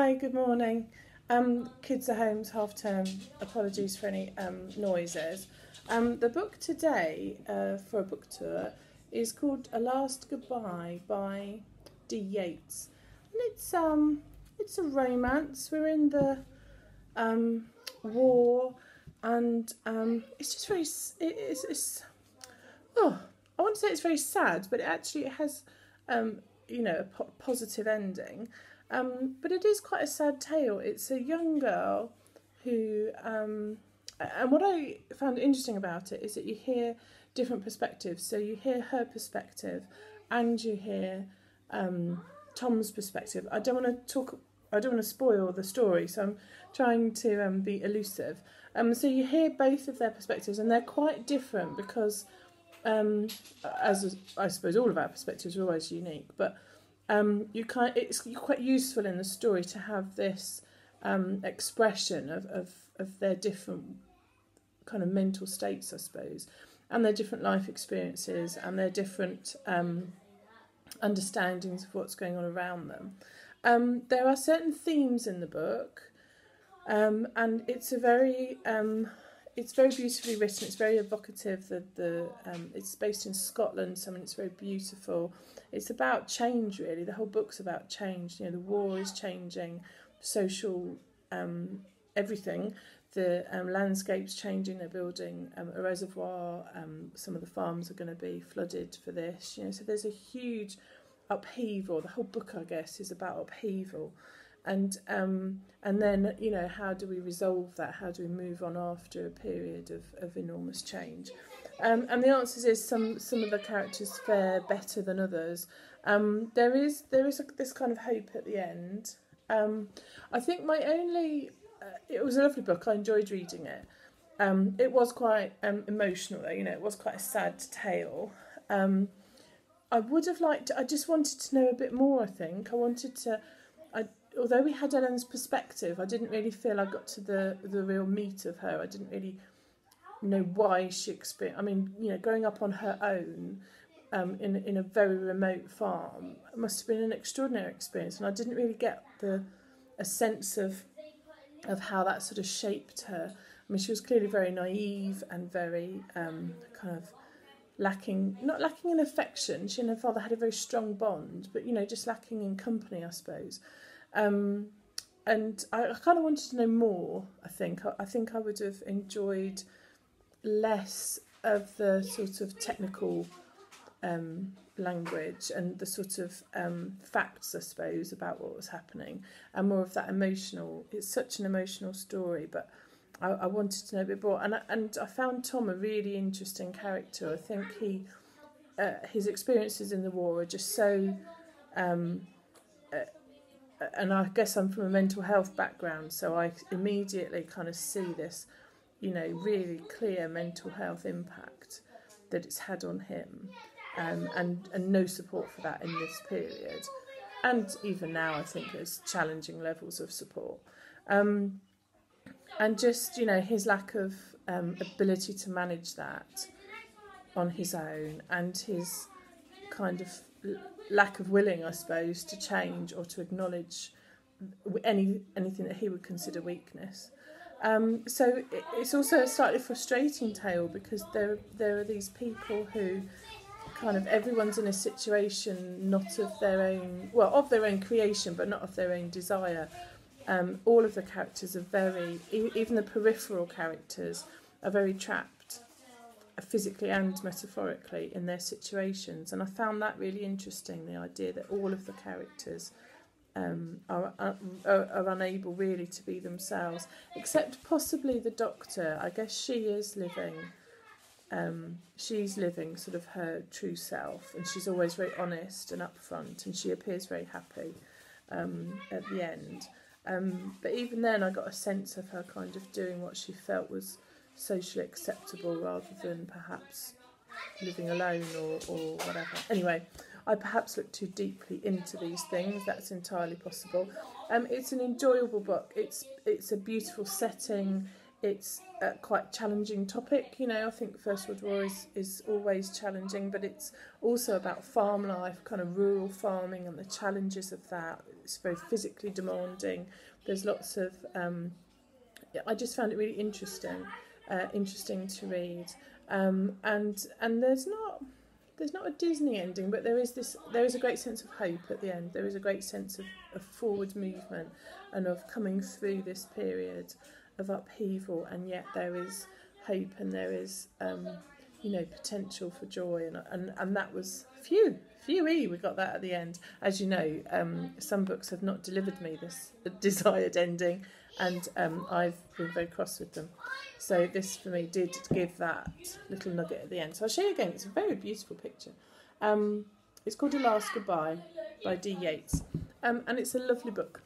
Hi, good morning. Kids are home, it's half term. Apologies for any noises. The book today for a book tour is called A Last Goodbye by Dee Yates. And it's a romance. We're in the war, and it's just very I want to say it's very sad, but it has a positive ending. But it is quite a sad tale. It's a young girl who, and what I found interesting about it is that you hear different perspectives. So you hear her perspective, and you hear Tom's perspective. I don't want to spoil the story, so I'm trying to be elusive. So you hear both of their perspectives, and they're quite different because, as I suppose all of our perspectives are always unique, but it's quite useful in the story to have this expression of their different kind of mental states, I suppose, and their different life experiences and their different understandings of what's going on around them. There are certain themes in the book, and it's very beautifully written. It's very evocative. It's based in Scotland, so it's very beautiful. It's about change, really. The whole book's about change. The war is changing, social, everything. The landscape's changing. They're building a reservoir. Some of the farms are going to be flooded for this. So there's a huge upheaval. The whole book, I guess, is about upheaval. And then, how do we resolve that? How do we move on after a period of enormous change? And the answer is some of the characters fare better than others. There is this kind of hope at the end. I think it was a lovely book. I enjoyed reading it. It was quite emotional, though. It was quite a sad tale. I just wanted to know a bit more, I think. Although we had Ellen's perspective, I didn't really feel I got to the real meat of her. I didn't really know why she experienced. Growing up on her own in a very remote farm, it must have been an extraordinary experience, and I didn't really get a sense of how that sort of shaped her. She was clearly very naive and very kind of not lacking in affection. She and her father had a very strong bond, but just lacking in company, I suppose. And I kind of wanted to know more. I think I would have enjoyed less of the sort of technical language and the sort of facts, I suppose, about what was happening, and more of that emotional. It's such an emotional story, but I wanted to know a bit more. And I found Tom a really interesting character. I think his experiences in the war are just so. And I guess I'm from a mental health background, so I immediately kind of see this, really clear mental health impact that it's had on him, and no support for that in this period. And even now, I think there's challenging levels of support. And just, his lack of ability to manage that on his own, and his kind of lack of willing, I suppose, to change or to acknowledge anything that he would consider weakness. So it's also a slightly frustrating tale, because there are these people who kind of, everyone's in a situation not of their own, of their own creation, but not of their own desire. All of the characters are even the peripheral characters are very trapped, physically and metaphorically, in their situations. And I found that really interesting, the idea that all of the characters are unable really to be themselves, except possibly the doctor. I guess she's living sort of her true self, and she's always very honest and upfront, and she appears very happy at the end. But even then, I got a sense of her kind of doing what she felt was socially acceptable, rather than perhaps living alone or whatever. Anyway, I perhaps look too deeply into these things. That's entirely possible. It's an enjoyable book. It's a beautiful setting. It's a quite challenging topic. I think First World War is always challenging, but it's also about farm life, kind of rural farming, and the challenges of that. it's very physically demanding. There's lots of I just found it really interesting to read, and there's not a Disney ending, but there is a great sense of hope at the end. There is a great sense of forward movement and of coming through this period of upheaval, and yet there is hope and there is potential for joy, and that was we got that at the end. As you know, some books have not delivered me this desired ending, and I've been very cross with them. So this for me did give that little nugget at the end. So I'll show you again. It's a very beautiful picture. It's called A Last Goodbye by Dee Yates, and it's a lovely book.